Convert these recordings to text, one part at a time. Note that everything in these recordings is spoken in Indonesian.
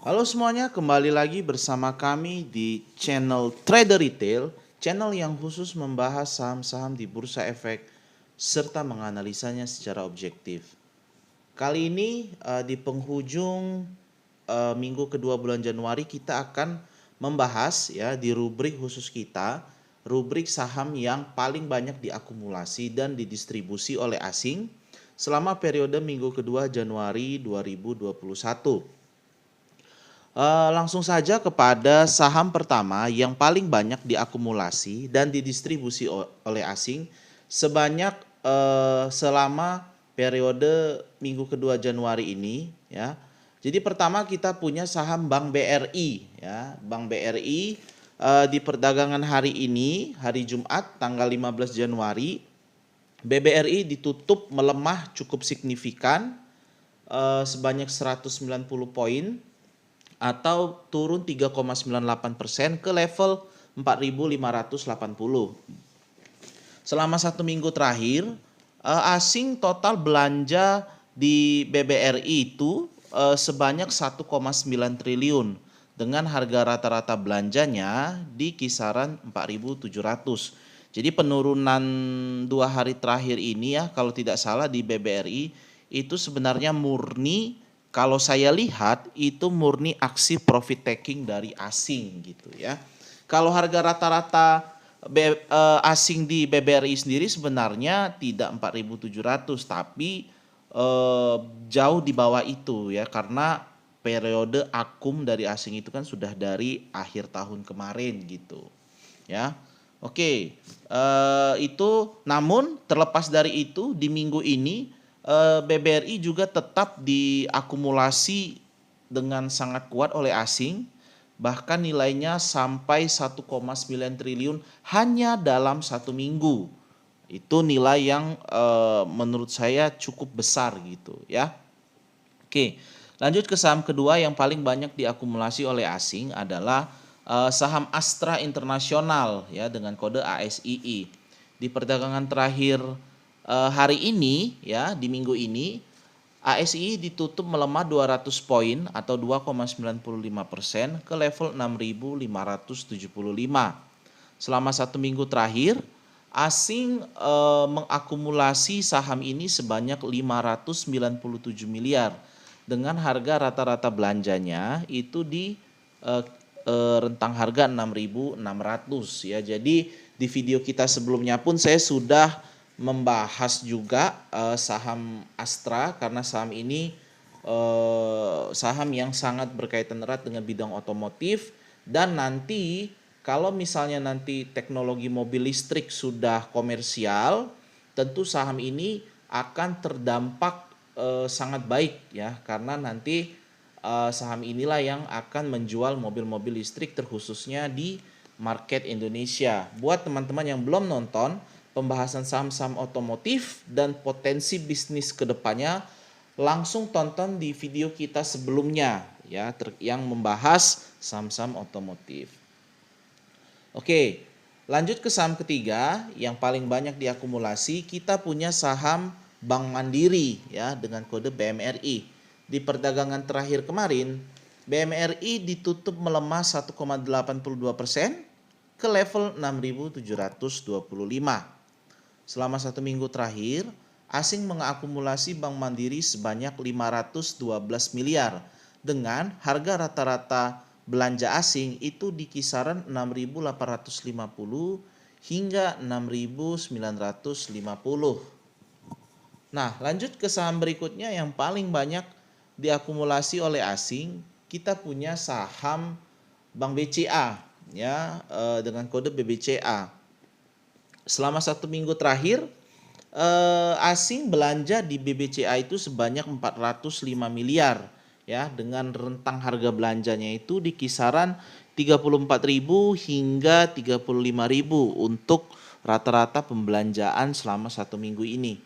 Halo semuanya, kembali lagi bersama kami di channel Trader Retail, channel yang khusus membahas saham-saham di Bursa Efek serta menganalisanya secara objektif. Kali ini di penghujung minggu kedua bulan Januari kita akan membahas ya di rubrik khusus kita, rubrik saham yang paling banyak diakumulasi dan didistribusi oleh asing selama periode minggu kedua Januari 2021. Langsung saja kepada saham pertama yang paling banyak diakumulasi dan didistribusi oleh asing sebanyak selama periode minggu kedua Januari ini ya. Jadi pertama kita punya saham Bank BRI ya. Bank BRI di perdagangan hari ini, hari Jumat tanggal 15 Januari, BBRI ditutup melemah cukup signifikan sebanyak 190 poin atau turun 3,98% ke level 4.580. Selama satu minggu terakhir, asing total belanja di BBRI itu sebanyak 1,9 triliun dengan harga rata-rata belanjanya di kisaran 4.700. Jadi penurunan 2 hari terakhir ini ya, kalau tidak salah di BBRI itu sebenarnya murni, kalau saya lihat itu murni aksi profit taking dari asing gitu ya. Kalau harga rata-rata asing di BBRI sendiri sebenarnya tidak 4.700 tapi jauh di bawah itu ya, karena periode akum dari asing itu kan sudah dari akhir tahun kemarin gitu ya. Oke, itu namun terlepas dari itu di minggu ini BBRI juga tetap diakumulasi dengan sangat kuat oleh asing, bahkan nilainya sampai 1,9 triliun hanya dalam satu minggu. Itu nilai yang menurut saya cukup besar gitu ya. Oke, lanjut ke saham kedua yang paling banyak diakumulasi oleh asing adalah saham Astra Internasional ya dengan kode ASII. Di perdagangan terakhir hari ini ya, di minggu ini ASI ditutup melemah 200 poin atau 2,95% ke level 6.575. Selama satu minggu terakhir, asing mengakumulasi saham ini sebanyak 597 miliar dengan harga rata-rata belanjanya itu di rentang harga 6.600 ya. Jadi di video kita sebelumnya pun saya sudah membahas juga saham Astra, karena saham ini saham yang sangat berkaitan erat dengan bidang otomotif, dan nanti kalau misalnya nanti teknologi mobil listrik sudah komersial, tentu saham ini akan terdampak sangat baik ya, karena nanti saham inilah yang akan menjual mobil-mobil listrik terkhususnya di market Indonesia. Buat teman-teman yang belum nonton pembahasan saham-saham otomotif dan potensi bisnis kedepannya, langsung tonton di video kita sebelumnya ya, yang membahas saham-saham otomotif. Oke, lanjut ke saham ketiga yang paling banyak diakumulasi, kita punya saham Bank Mandiri ya dengan kode BMRI. Di perdagangan terakhir kemarin, BMRI ditutup melemah 1,82% ke level 6.725. Selama satu minggu terakhir, asing mengakumulasi Bank Mandiri sebanyak 512 miliar dengan harga rata-rata belanja asing itu di kisaran 6.850 hingga 6.950. Nah, lanjut ke saham berikutnya yang paling banyak diakumulasi oleh asing, kita punya saham Bank BCA ya dengan kode BBCA. Selama satu minggu terakhir, asing belanja di BBCA itu sebanyak 405 miliar ya, dengan rentang harga belanjanya itu di kisaran 34.000 hingga 35.000 untuk rata-rata pembelanjaan selama satu minggu ini.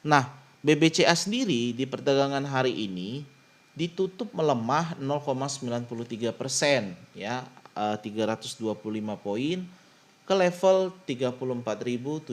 Nah, BBCA sendiri di perdagangan hari ini ditutup melemah 0,93% ya, 325 poin ke level 34.775.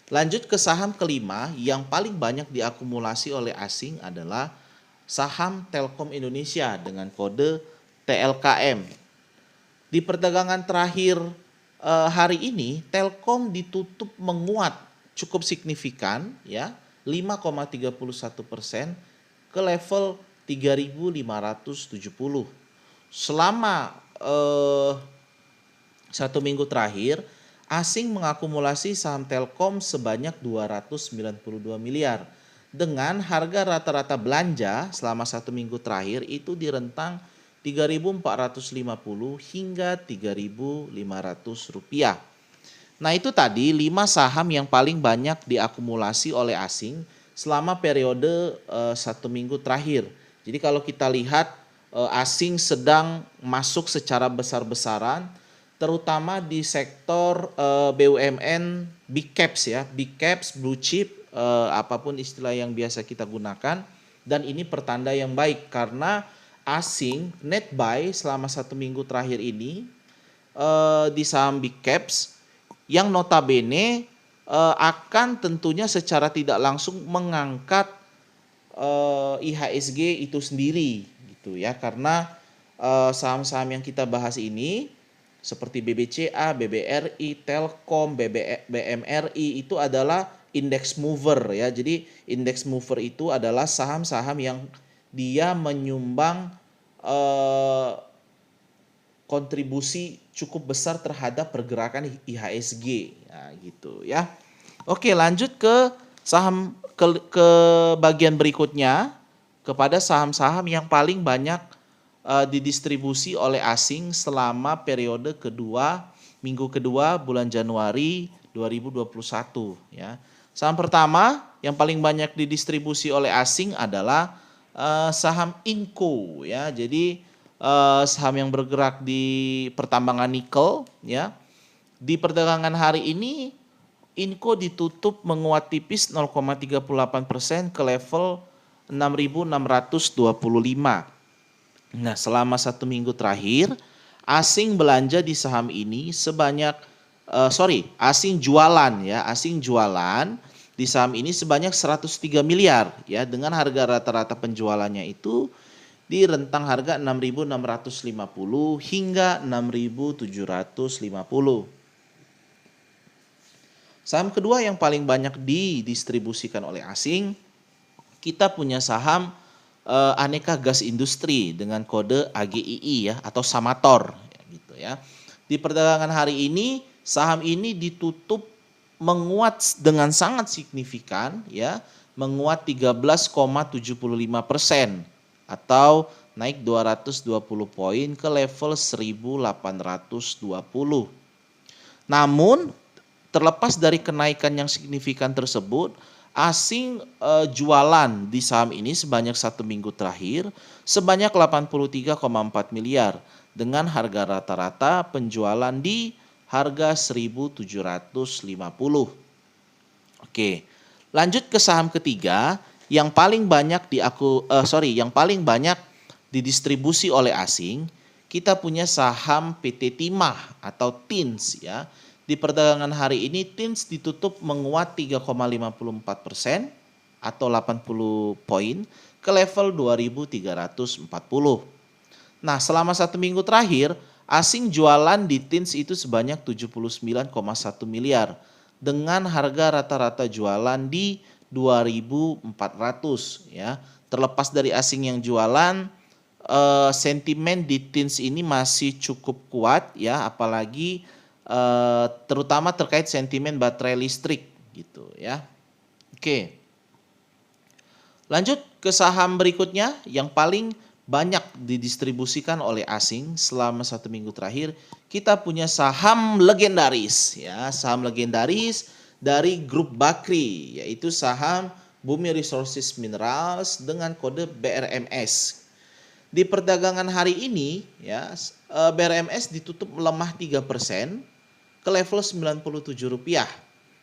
Lanjut ke saham kelima yang paling banyak diakumulasi oleh asing adalah saham Telkom Indonesia dengan kode TLKM. Di perdagangan terakhir hari ini Telkom ditutup menguat cukup signifikan ya, 5,31% ke level 3.570. Selama satu minggu terakhir, asing mengakumulasi saham Telkom sebanyak 292 miliar. Dengan harga rata-rata belanja selama satu minggu terakhir itu di rentang 3.450 hingga 3.500 rupiah. Nah itu tadi 5 saham yang paling banyak diakumulasi oleh asing selama periode satu minggu terakhir. Jadi kalau kita lihat asing sedang masuk secara besar-besaran, terutama di sektor BUMN big caps ya, big caps, blue chip, apapun istilah yang biasa kita gunakan. Dan ini pertanda yang baik karena asing net buy selama satu minggu terakhir ini di saham big caps yang notabene akan tentunya secara tidak langsung mengangkat IHSG itu sendiri gitu ya, karena saham-saham yang kita bahas ini seperti BBCA, BBRI, Telkom, BMRI itu adalah index mover ya. Jadi index mover itu adalah saham-saham yang dia menyumbang kontribusi cukup besar terhadap pergerakan IHSG ya, gitu ya. Oke, lanjut ke saham ke bagian berikutnya, kepada saham-saham yang paling banyak didistribusi oleh asing selama periode minggu kedua bulan Januari 2021 ya. Saham pertama yang paling banyak didistribusi oleh asing adalah saham Inco ya. Jadi saham yang bergerak di pertambangan nikel ya. Di perdagangan hari ini Inco ditutup menguat tipis 0,38% ke level 6.625. Nah, selama satu minggu terakhir, asing belanja di saham ini sebanyak, asing jualan di saham ini sebanyak 103 miliar ya, dengan harga rata-rata penjualannya itu di rentang harga 6.650 hingga 6.750. Saham kedua yang paling banyak didistribusikan oleh asing, kita punya saham Aneka Gas Industri dengan kode AGII ya, atau Samator gitu ya. Di perdagangan hari ini saham ini ditutup menguat dengan sangat signifikan ya, menguat 13,75% atau naik 220 poin ke level 1820. Namun terlepas dari kenaikan yang signifikan tersebut, asing jualan di saham ini sebanyak satu minggu terakhir sebanyak 83,4 miliar dengan harga rata-rata penjualan di harga 1.750. Oke, lanjut ke saham ketiga yang paling banyak didistribusi oleh asing. Kita punya saham PT Timah atau TINS ya. Di perdagangan hari ini TINS ditutup menguat 3,54% atau 80 poin ke level 2.340. Nah, selama satu minggu terakhir asing jualan di TINS itu sebanyak 79,1 miliar dengan harga rata-rata jualan di 2.400 ya. Terlepas dari asing yang jualan, sentimen di TINS ini masih cukup kuat ya, apalagi terutama terkait sentimen baterai listrik gitu ya. Oke. Lanjut ke saham berikutnya yang paling banyak didistribusikan oleh asing selama satu minggu terakhir. Kita punya saham legendaris ya, saham legendaris dari grup Bakri, yaitu saham Bumi Resources Minerals dengan kode BRMS. Di perdagangan hari ini ya, BRMS ditutup melemah 3% ke level Rp97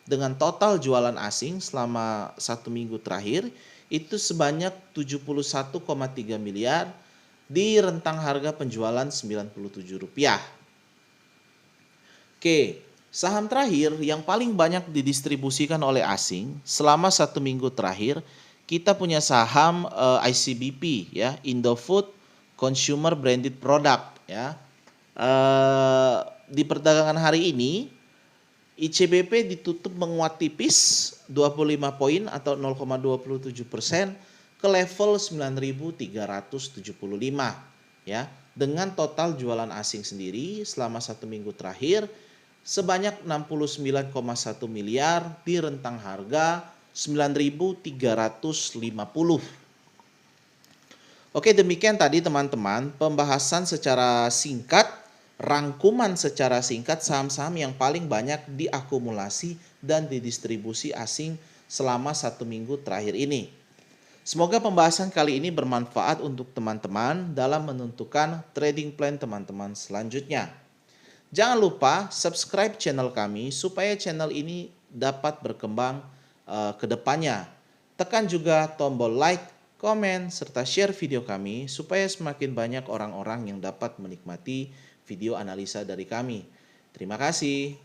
dengan total jualan asing selama satu minggu terakhir itu sebanyak 71,3 miliar di rentang harga penjualan Rp97. Oke, saham terakhir yang paling banyak didistribusikan oleh asing selama satu minggu terakhir kita punya saham ICBP ya, Indofood Consumer Branded Product ya. Di perdagangan hari ini ICBP ditutup menguat tipis 25 poin atau 0,27% ke level 9.375 ya, dengan total jualan asing sendiri selama 1 minggu terakhir sebanyak 69,1 miliar di rentang harga 9.350. Oke, demikian tadi teman-teman pembahasan secara singkat, rangkuman secara singkat saham-saham yang paling banyak diakumulasi dan didistribusi asing selama 1 minggu terakhir ini. Semoga pembahasan kali ini bermanfaat untuk teman-teman dalam menentukan trading plan teman-teman selanjutnya. Jangan lupa subscribe channel kami supaya channel ini dapat berkembang ke depannya. Tekan juga tombol like, komen, serta share video kami supaya semakin banyak orang-orang yang dapat menikmati video analisa dari kami. Terima kasih.